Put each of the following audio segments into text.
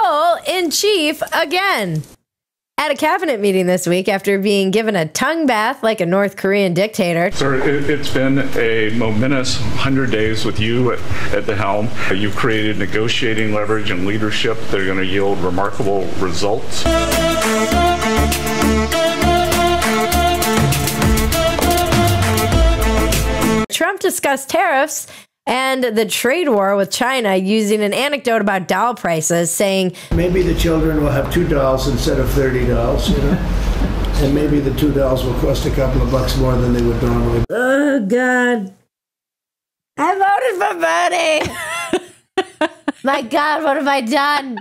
troll-in-chief again. At a cabinet meeting this week after being given a tongue bath like a North Korean dictator. Sir, it's been a momentous 100 days with you at the helm. You've created negotiating leverage and leadership that are going to yield remarkable results. Trump discussed tariffs and the trade war with China using an anecdote about doll prices, saying, maybe the children will have $2 instead of $30, you know? And maybe the $2 will cost a couple of bucks more than they would normally. Oh, God. I voted for Bernie. My God, what have I done?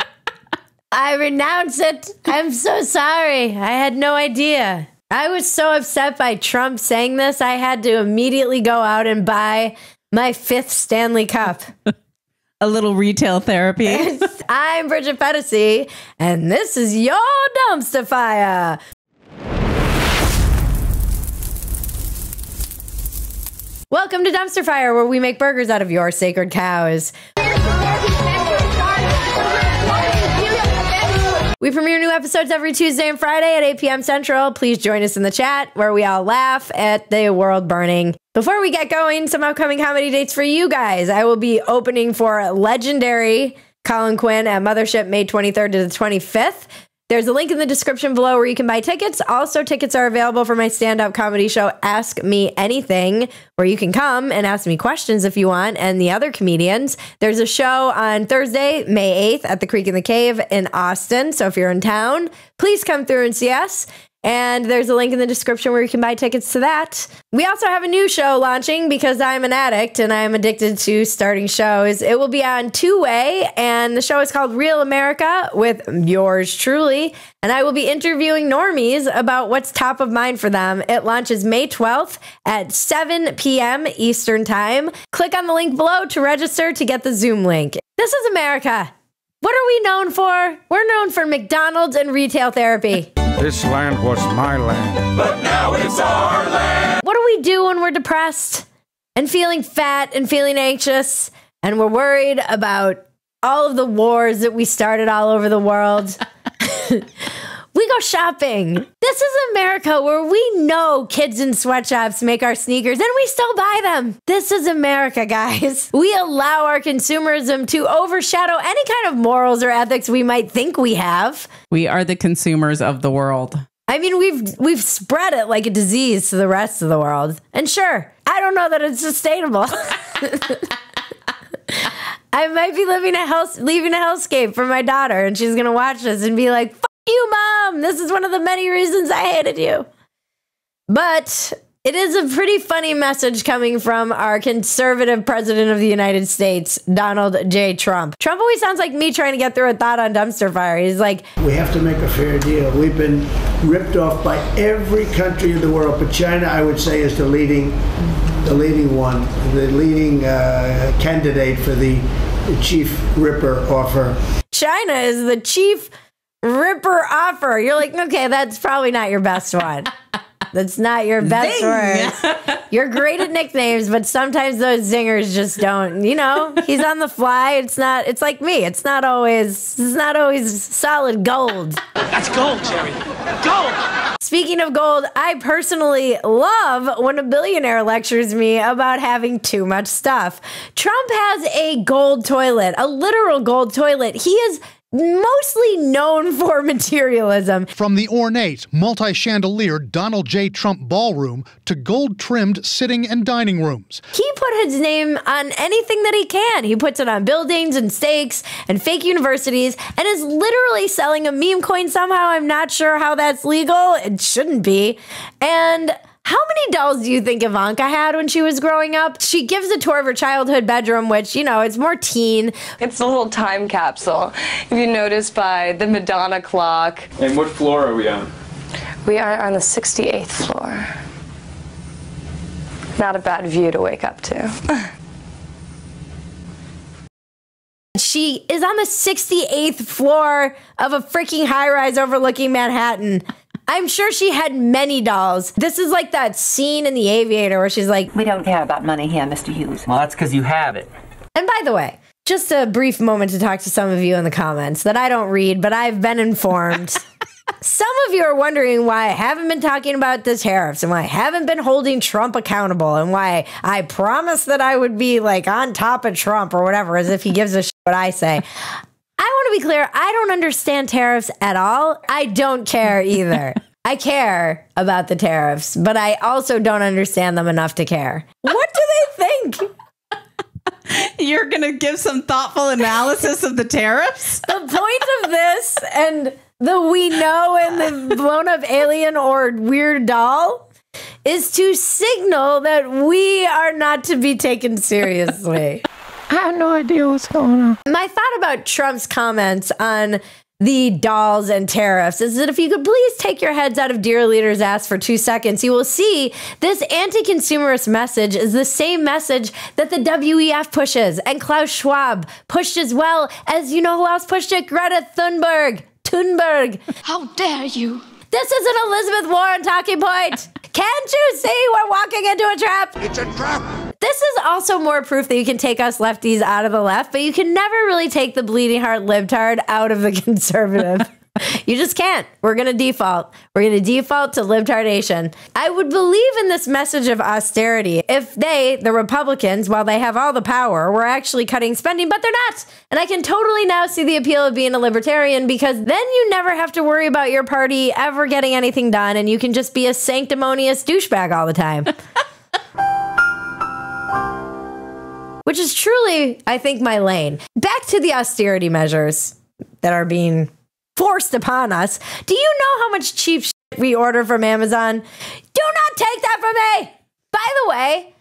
I renounce it. I'm so sorry. I had no idea. I was so upset by Trump saying this, I had to immediately go out and buy my 5th Stanley Cup. A little retail therapy. I'm Bridget Phetasy, and this is your Dumpster Fire. Welcome to Dumpster Fire, where we make burgers out of your sacred cows. We premiere new episodes every Tuesday and Friday at 8 p.m. Central. Please join us in the chat where we all laugh at the world burning. Before we get going, some upcoming comedy dates for you guys. I will be opening for legendary Colin Quinn at Mothership May 23rd to the 25th. There's a link in the description below where you can buy tickets. Also, tickets are available for my stand-up comedy show, Ask Me Anything, where you can come and ask me questions if you want, and the other comedians. There's a show on Thursday, May 8th, at the Creek in the Cave in Austin. So if you're in town, please come through and see us. And there's a link in the description where you can buy tickets to that. We also have a new show launching because I'm an addict and I'm addicted to starting shows. It will be on two-way, and the show is called Real America with yours truly. And I will be interviewing normies about what's top of mind for them. It launches May 12th at 7 p.m. Eastern Time. Click on the link below to register to get the Zoom link. This is America. What are we known for? We're known for McDonald's and retail therapy. This land was my land. But now it's our land. What do we do when we're depressed and feeling fat and feeling anxious and we're worried about all of the wars that we started all over the world? We go shopping. This is America, where we know kids in sweatshops make our sneakers and we still buy them. This is America, guys. We allow our consumerism to overshadow any kind of morals or ethics we might think we have. We are the consumers of the world. I mean, we've spread it like a disease to the rest of the world. And sure, I don't know that it's sustainable. I might be leaving a hellscape for my daughter, and she's gonna watch this and be like, "Fuck you, Mom. This is one of the many reasons I hated you." But it is a pretty funny message coming from our conservative president of the United States, Donald J. Trump. Trump always sounds like me trying to get through a thought on Dumpster Fire. He's like, we have to make a fair deal. We've been ripped off by every country in the world, but China, I would say, is the leading candidate for the chief ripper offer. China is the chief ripper offer. You're like, okay, that's probably not your best one. That's not your best word. You're great at nicknames, but sometimes those zingers just don't, you know, he's on the fly. It's like me. It's not always solid gold. That's gold, Jerry. Gold. Speaking of gold, I personally love when a billionaire lectures me about having too much stuff. Trump has a gold toilet, a literal gold toilet. He is mostly known for materialism. From the ornate, multi-chandelier Donald J. Trump ballroom to gold-trimmed sitting and dining rooms. He put his name on anything that he can. He puts it on buildings and stakes and fake universities and is literally selling a meme coin somehow. I'm not sure how that's legal. It shouldn't be. And how many dolls do you think Ivanka had when she was growing up? She gives a tour of her childhood bedroom, which, you know, it's more teen. It's a little time capsule, if you notice by the Madonna clock. And what floor are we on? We are on the 68th floor. Not a bad view to wake up to. She is on the 68th floor of a freaking high-rise overlooking Manhattan. I'm sure she had many dolls. This is like that scene in The Aviator where she's like, "We don't care about money here, Mr. Hughes." Well, that's because you have it. And by the way, just a brief moment to talk to some of you in the comments that I don't read, but I've been informed. Some of you are wondering why I haven't been talking about the tariffs and why I haven't been holding Trump accountable and why I promised that I would be like on top of Trump or whatever, as if he gives a shit what I say. I want to be clear. I don't understand tariffs at all. I don't care either. I care about the tariffs, but I also don't understand them enough to care. What do they think? You're going to give some thoughtful analysis of the tariffs? The point of this and the we know and the blown up alien or weird doll is to signal that we are not to be taken seriously. I have no idea what's going on. My thought about Trump's comments on the dolls and tariffs is that if you could please take your heads out of dear leader's ass for 2 seconds, you will see this anti-consumerist message is the same message that the WEF pushes and Klaus Schwab pushed, as well as, you know who else pushed it? Greta Thunberg. How dare you? This is an Elizabeth Warren talking point. Can't you see we're walking into a trap? It's a trap. This is also more proof that you can take us lefties out of the left, but you can never really take the bleeding heart libtard out of the conservative. You just can't. We're going to default. We're going to default to libtardation. I would believe in this message of austerity if they, the Republicans, while they have all the power, were actually cutting spending, but they're not. And I can totally now see the appeal of being a libertarian, because then you never have to worry about your party ever getting anything done, and you can just be a sanctimonious douchebag all the time. Which is truly, I think, my lane. Back to the austerity measures that are being forced upon us. Do you know how much cheap shit we order from Amazon? Do not take that from me. By the way,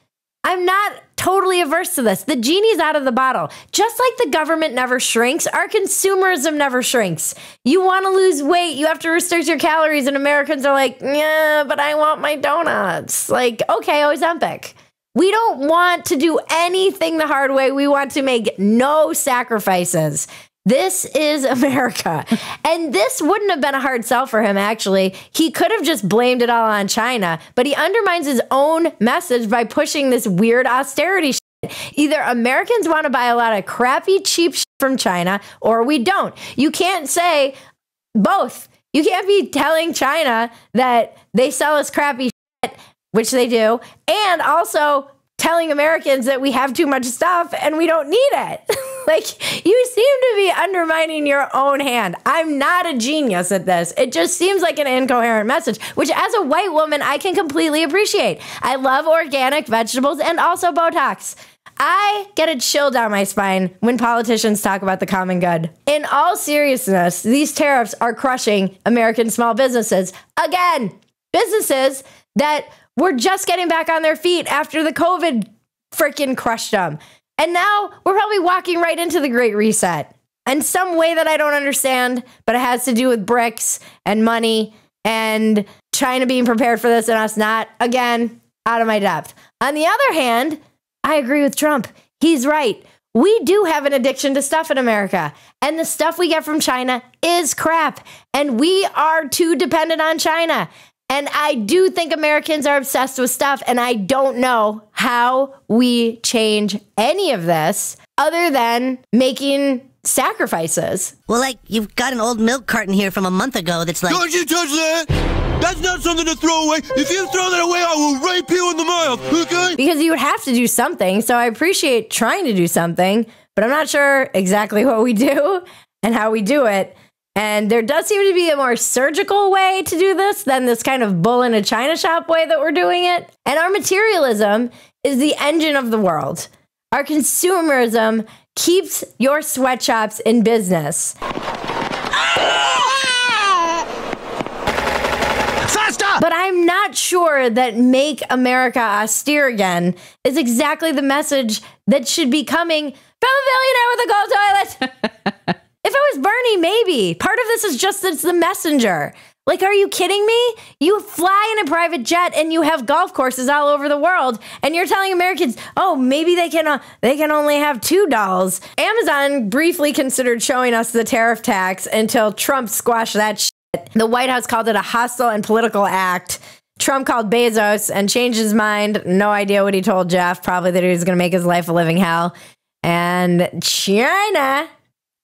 I'm not totally averse to this. The genie's out of the bottle. Just like the government never shrinks, our consumerism never shrinks. You want to lose weight, you have to restrict your calories, and Americans are like, yeah, but I want my donuts. Like, okay, Ozempic. We don't want to do anything the hard way. We want to make no sacrifices. This is America. And this wouldn't have been a hard sell for him, actually. He could have just blamed it all on China, but he undermines his own message by pushing this weird austerity shit. Either Americans want to buy a lot of crappy, cheap shit from China, or we don't. You can't say both. You can't be telling China that they sell us crappy shit, which they do, and also telling Americans that we have too much stuff and we don't need it. Like, you seem to be undermining your own hand. I'm not a genius at this. It just seems like an incoherent message, which as a white woman, I can completely appreciate. I love organic vegetables and also Botox. I get a chill down my spine when politicians talk about the common good. In all seriousness, these tariffs are crushing American small businesses. Again, businesses that were just getting back on their feet after the COVID freaking crushed them. And now we're probably walking right into the Great Reset in some way that I don't understand, but it has to do with bricks and money and China being prepared for this and us not. Again, out of my depth. On the other hand, I agree with Trump. He's right. We do have an addiction to stuff in America, and the stuff we get from China is crap, and we are too dependent on China. And I do think Americans are obsessed with stuff, and I don't know how we change any of this other than making sacrifices. Well, like, you've got an old milk carton here from a month ago that's like... Don't you touch that! That's not something to throw away. If you throw that away, I will rape you in the mouth, okay? Because you would have to do something, so I appreciate trying to do something, but I'm not sure exactly what we do and how we do it. And there does seem to be a more surgical way to do this than this kind of bull in a china shop way that we're doing it. And our materialism is the engine of the world. Our consumerism keeps your sweatshops in business. Faster! But I'm not sure that Make America Austere Again is exactly the message that should be coming from a billionaire with a gold toilet. If it was Bernie, maybe. Part of this is just that it's the messenger. Like, are you kidding me? You fly in a private jet and you have golf courses all over the world, and you're telling Americans, oh, maybe they can only have $2. Amazon briefly considered showing us the tariff tax until Trump squashed that shit. The White House called it a hostile and political act. Trump called Bezos and changed his mind. No idea what he told Jeff. Probably that he was going to make his life a living hell. And China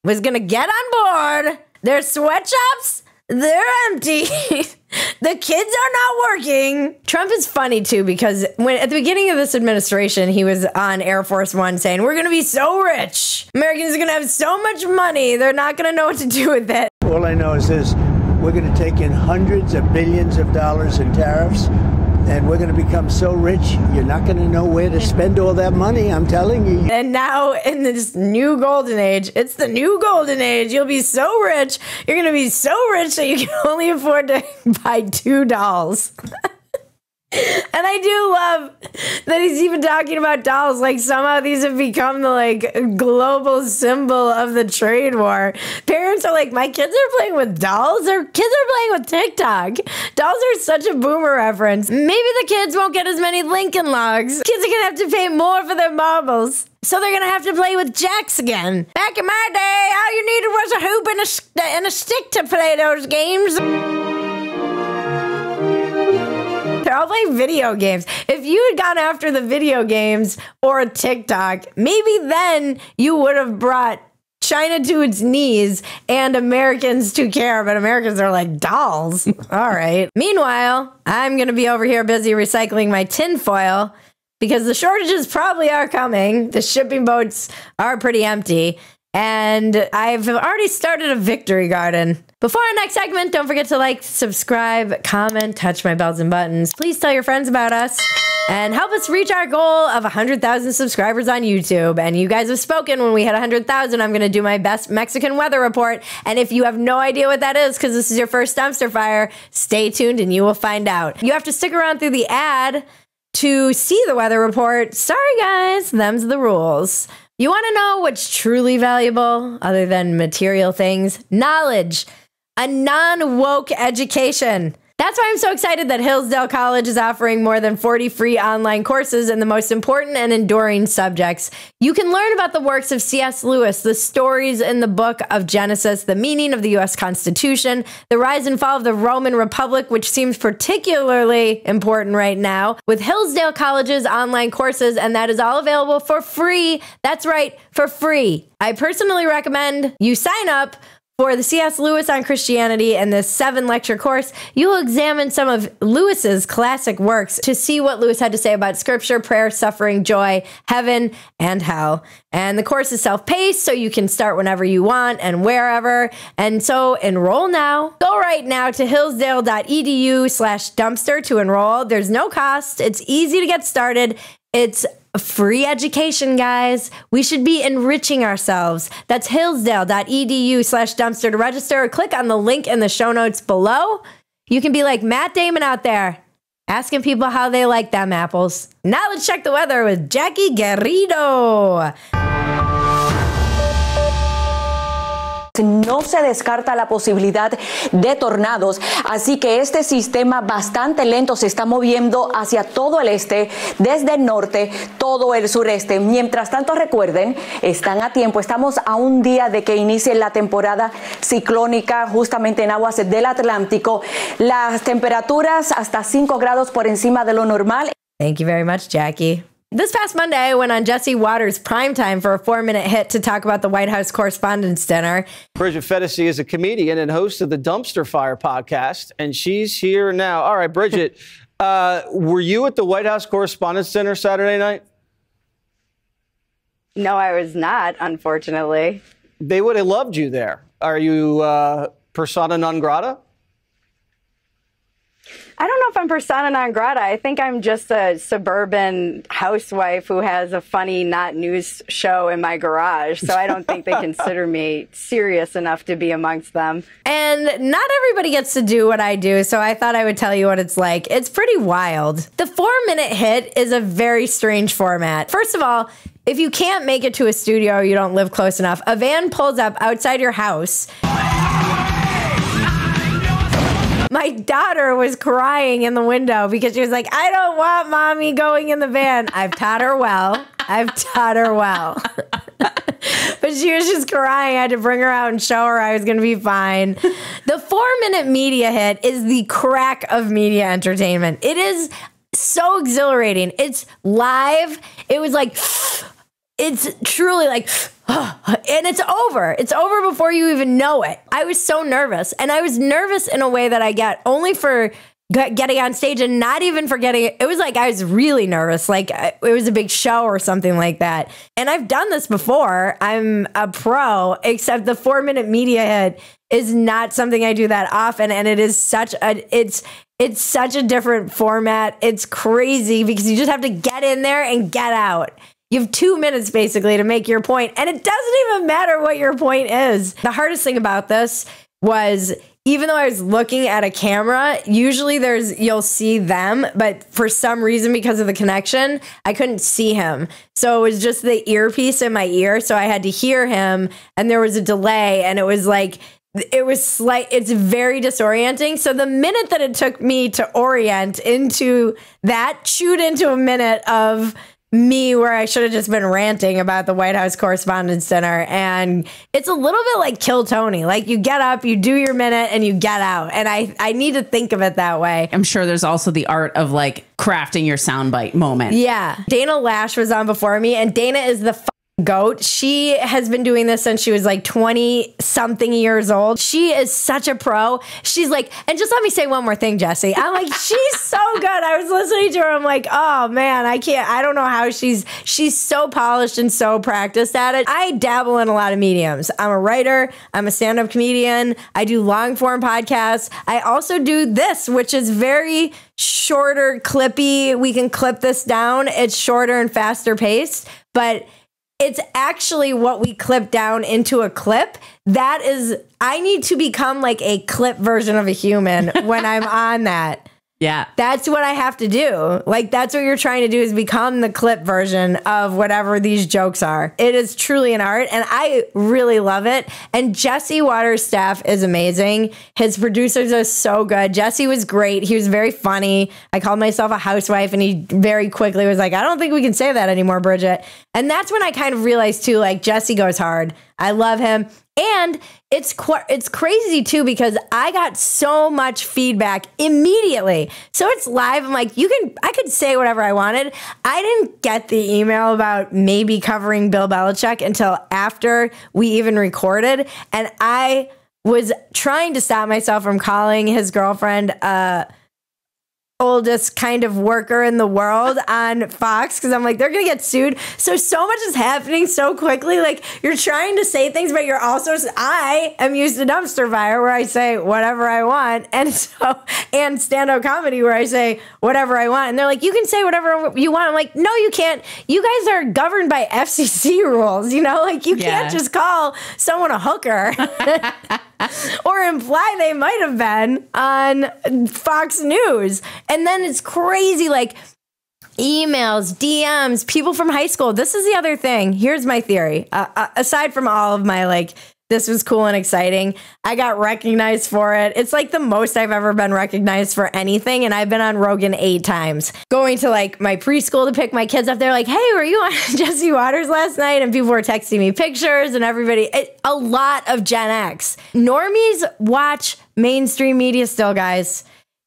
was going to get on board. Their sweatshops, they're empty. The kids are not working. Trump is funny, too, because when at the beginning of this administration, he was on Air Force One saying, we're going to be so rich. Americans are going to have so much money. They're not going to know what to do with it. All I know is this. We're going to take in hundreds of billions of dollars in tariffs, and we're going to become so rich, you're not going to know where to spend all that money, I'm telling you. And now in this new golden age, it's the new golden age. You'll be so rich. You're going to be so rich that you can only afford to buy 2 dolls. And I do love that he's even talking about dolls. Like, somehow these have become the, like, global symbol of the trade war. Parents are like, my kids are playing with dolls? Their kids are playing with TikTok. Dolls are such a boomer reference. Maybe the kids won't get as many Lincoln Logs. Kids are going to have to pay more for their marbles. So they're going to have to play with jacks again. Back in my day, all you needed was a hoop and a stick to play those games. They're all playing video games. If you had gone after the video games or TikTok, maybe then you would have brought China to its knees and Americans to care, but Americans are like, dolls. All right. Meanwhile, I'm going to be over here busy recycling my tin foil because the shortages probably are coming. The shipping boats are pretty empty. And I've already started a victory garden. Before our next segment, don't forget to like, subscribe, comment, touch my bells and buttons. Please tell your friends about us and help us reach our goal of 100,000 subscribers on YouTube. And you guys have spoken. When we hit 100,000, I'm going to do my best Mexican weather report. And if you have no idea what that is, because this is your first dumpster fire, stay tuned and you will find out. You have to stick around through the ad to see the weather report. Sorry, guys, them's the rules. You want to know what's truly valuable other than material things? Knowledge. A non-woke education. That's why I'm so excited that Hillsdale College is offering more than 40 free online courses in the most important and enduring subjects. You can learn about the works of C.S. Lewis, the stories in the book of Genesis, the meaning of the U.S. Constitution, the rise and fall of the Roman Republic, which seems particularly important right now, with Hillsdale College's online courses, and that is all available for free. That's right, for free. I personally recommend you sign up for the C.S. Lewis on Christianity and this 7-lecture course. You will examine some of Lewis's classic works to see what Lewis had to say about scripture, prayer, suffering, joy, heaven, and hell. And the course is self-paced, so you can start whenever you want and wherever. And so enroll now. Go right now to hillsdale.edu/dumpster to enroll. There's no cost. It's easy to get started. It's free education, guys. We should be enriching ourselves. That's hillsdale.edu/dumpster to register. Click on the link in the show notes below. You can be like Matt Damon out there, asking people how they like them apples. Now let's check the weather with Jackie Garrido. No se descarta la posibilidad de tornados, así que este sistema bastante lento se está moviendo hacia todo el este, desde el norte, todo el sureste. Mientras tanto, recuerden, están a tiempo, estamos a un día de que inicie la temporada ciclónica justamente en aguas del Atlántico. Las temperaturas hasta 5 grados por encima de lo normal. Thank you very much, Jackie. This past Monday, I went on Jesse Waters' Primetime for a 4-minute hit to talk about the White House Correspondents' Dinner. Bridget Phetasy is a comedian and host of the Dumpster Fire podcast, and she's here now. All right, Bridget, were you at the White House Correspondents' Dinner Saturday night? No, I was not, unfortunately. They would have loved you there. Are you persona non grata? I don't know if I'm persona non grata. I think I'm just a suburban housewife who has a funny, not news show in my garage. So I don't think they consider me serious enough to be amongst them. And not everybody gets to do what I do, so I thought I would tell you what it's like. It's pretty wild. The 4-minute hit is a very strange format. First of all, if you can't make it to a studio or you don't live close enough, a van pulls up outside your house. My daughter was crying in the window because she was like, I don't want mommy going in the van. I've taught her well. I've taught her well. But she was just crying. I had to bring her out and show her I was going to be fine. The 4-minute media hit is the crack of media entertainment. It is so exhilarating. It's live. It was like it's truly like, and it's over. It's over before you even know it. I was so nervous, and I was nervous in a way that I get only for getting on stage and not even for getting it. It was like I was really nervous, like it was a big show or something like that. And I've done this before. I'm a pro, except the 4-minute media hit is not something I do that often, and it is such a it's such a different format. It's crazy because you just have to get in there and get out. You have 2 minutes basically to make your point, and it doesn't even matter what your point is. The hardest thing about this was, even though I was looking at a camera, usually you'll see them, but for some reason, because of the connection, I couldn't see him. So it was just the earpiece in my ear, so I had to hear him, and there was a delay, and it was like, it's very disorienting. So the minute that it took me to orient into that, chewed into a minute of me where I should have just been ranting about the White House Correspondents' Dinner. And it's a little bit like Kill Tony. Like, you get up, you do your minute, and you get out. And I need to think of it that way. I'm sure there's also the art of like crafting your soundbite moment. Yeah. Dana Lash was on before me, and Dana is the goat. She has been doing this since she was like 20 something years old. She is such a pro. She's like, and just let me say one more thing, Jesse. I'm like, she's so good. I was listening to her. I'm like, oh man, I don't know how she's so polished and so practiced at it. I dabble in a lot of mediums. I'm a writer. I'm a stand-up comedian. I do long form podcasts. I also do this, which is very shorter, clippy. We can clip this down. It's shorter and faster paced, but it's actually what we clip down into a clip. That is, I need to become like a clip version of a human when I'm on that. Yeah. That's what I have to do. Like, that's what you're trying to do, is become the clip version of whatever these jokes are. It is truly an art, and I really love it. And Jesse Waters' staff is amazing. His producers are so good. Jesse was great. He was very funny. I called myself a housewife, and he very quickly was like, I don't think we can say that anymore, Bridget. And that's when I kind of realized too, like, Jesse goes hard. I love him. And it's crazy too, because I got so much feedback immediately. So it's live. I'm like, I could say whatever I wanted. I didn't get the email about maybe covering Bill Belichick until after we even recorded. And I was trying to stop myself from calling his girlfriend oldest kind of worker in the world on Fox, because I'm like, they're gonna get sued. So much is happening so quickly. Like, you're trying to say things, but you're also, I am used to dumpster fire where I say whatever I want, and stand-up comedy where I say whatever I want, and they're like, you can say whatever you want. I'm like, no, you can't. You guys are governed by FCC rules, like you can't just call someone a hooker or imply they might have been on Fox News. And then it's crazy, like emails, DMs, people from high school. This is the other thing. Here's my theory. Aside from all of my, like, this was cool and exciting, I got recognized for it. It's like the most I've ever been recognized for anything. And I've been on Rogan 8 times. Going to like my preschool to pick my kids up. They're like, hey, were you on Jesse Waters last night? And people were texting me pictures, and everybody, a lot of Gen X. Normies watch mainstream media still, guys.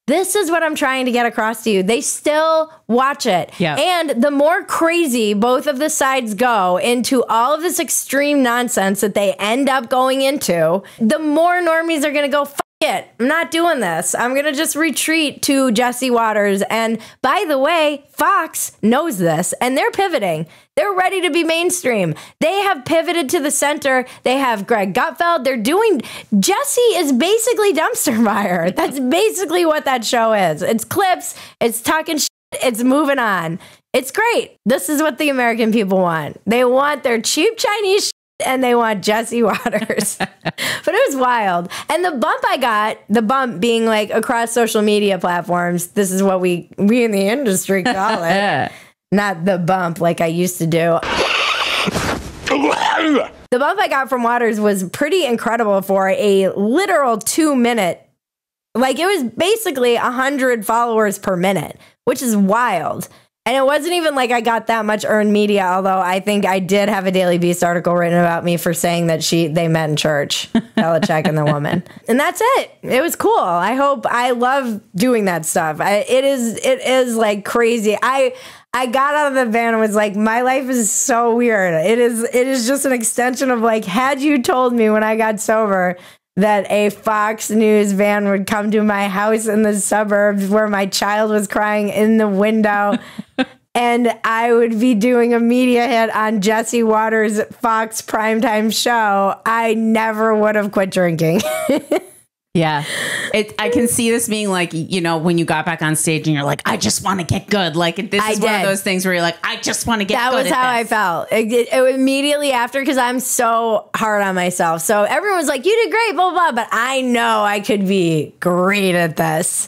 This is what I'm trying to get across to you. They still watch it. Yeah. And the more crazy both of the sides go into all of this extreme nonsense that they end up going into, the more normies are going to go, F it, I'm not doing this. I'm going to just retreat to Jesse Waters. And by the way, Fox knows this, and they're pivoting. They're ready to be mainstream. They have pivoted to the center. They have Greg Gutfeld. Jesse is basically dumpster fire. That's basically what that show is. It's clips. It's talking shit. It's moving on. It's great. This is what the American people want. They want their cheap Chinese shit, and they want Jesse Waters. But it was wild. And the bump I got, the bump being like across social media platforms, this is what we in the industry call it. Not the bump like I used to do. The bump I got from Waters was pretty incredible for a literal 2-minute. Like, it was basically 100 followers per minute, which is wild. And it wasn't even like I got that much earned media, although I think I did have a Daily Beast article written about me for saying that they met in church, Belichick and the woman. And that's it. It was cool. I love doing that stuff. It is like crazy. I I got out of the van and was like, my life is so weird. It is just an extension of like, had you told me when I got sober that a Fox News van would come to my house in the suburbs where my child was crying in the window and I would be doing a media hit on Jesse Waters' Fox primetime show, I never would have quit drinking. Yeah. I can see this being like, you know, when you got back on stage and you're like, I just want to get good. Like, this is one of those things where you're like, I just want to get good. That was how I felt. It immediately after, because I'm so hard on myself. So everyone was like, you did great, blah, blah, blah. But I know I could be great at this.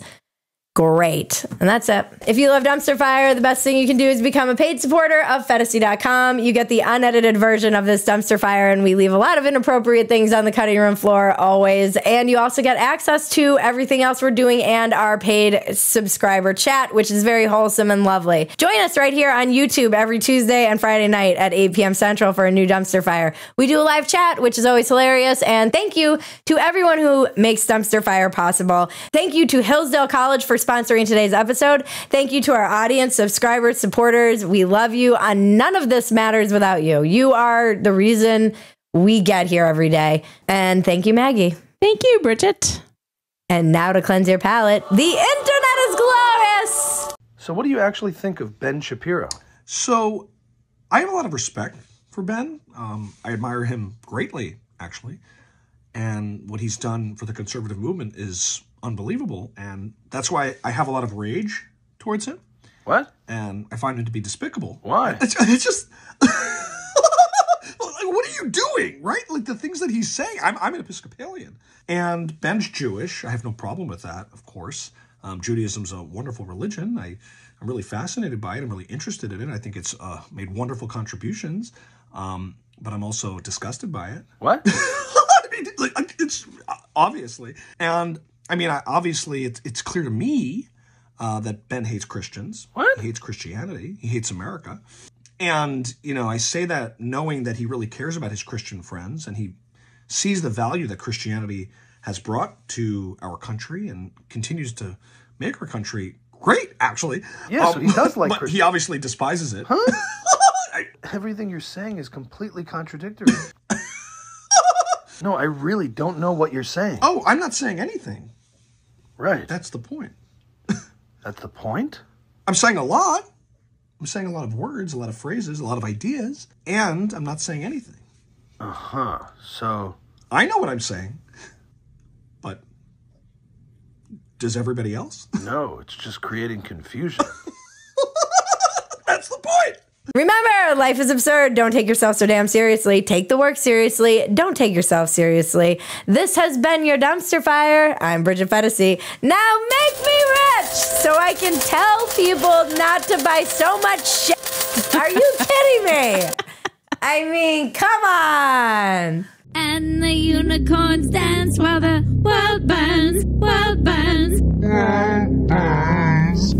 Great. And that's it. If you love Dumpster Fire, the best thing you can do is become a paid supporter of Phetasy.com. You get the unedited version of this Dumpster Fire, and we leave a lot of inappropriate things on the cutting room floor always. And you also get access to everything else we're doing and our paid subscriber chat, which is very wholesome and lovely. Join us right here on YouTube every Tuesday and Friday night at 8 p.m. Central for a new Dumpster Fire. We do a live chat, which is always hilarious. And thank you to everyone who makes Dumpster Fire possible. Thank you to Hillsdale College for sponsoring today's episode. Thank you to our audience, subscribers, supporters. We love you. None of this matters without you. You are the reason we get here every day. And thank you, Maggie. Thank you, Bridget. And now to cleanse your palate, the internet is glorious. So what do you actually think of Ben Shapiro? So I have a lot of respect for Ben. I admire him greatly, actually. And what he's done for the conservative movement is unbelievable, and that's why I have a lot of rage towards him. What? And I find him to be despicable. Why? It's just like, what are you doing, right? Like the things that he's saying. I'm an Episcopalian, and Ben's Jewish. I have no problem with that, of course. Judaism's a wonderful religion. I'm really fascinated by it. I'm really interested in it. I think it's made wonderful contributions, but I'm also disgusted by it. What? I mean, like, it's obviously, and I mean, obviously, it's clear to me that Ben hates Christians. What? He hates Christianity. He hates America. And, you know, I say that knowing that he really cares about his Christian friends, and he sees the value that Christianity has brought to our country and continues to make our country great, actually. Yeah, so he does like but Christians. he obviously despises it. Huh? Everything you're saying is completely contradictory. No, I really don't know what you're saying. Oh, I'm not saying anything. Right. That's the point. That's the point? I'm saying a lot. I'm saying a lot of words, a lot of phrases, a lot of ideas, and I'm not saying anything. Uh-huh. So I know what I'm saying, but does everybody else? No, it's just creating confusion. That's the point. Remember, life is absurd. Don't take yourself so damn seriously. Take the work seriously. Don't take yourself seriously. This has been your Dumpster Fire. I'm Bridget Phetasy. Now make me rich so I can tell people not to buy so much shit. Are you kidding me? I mean, come on. And the unicorns dance while the world burns, world burns. World burns.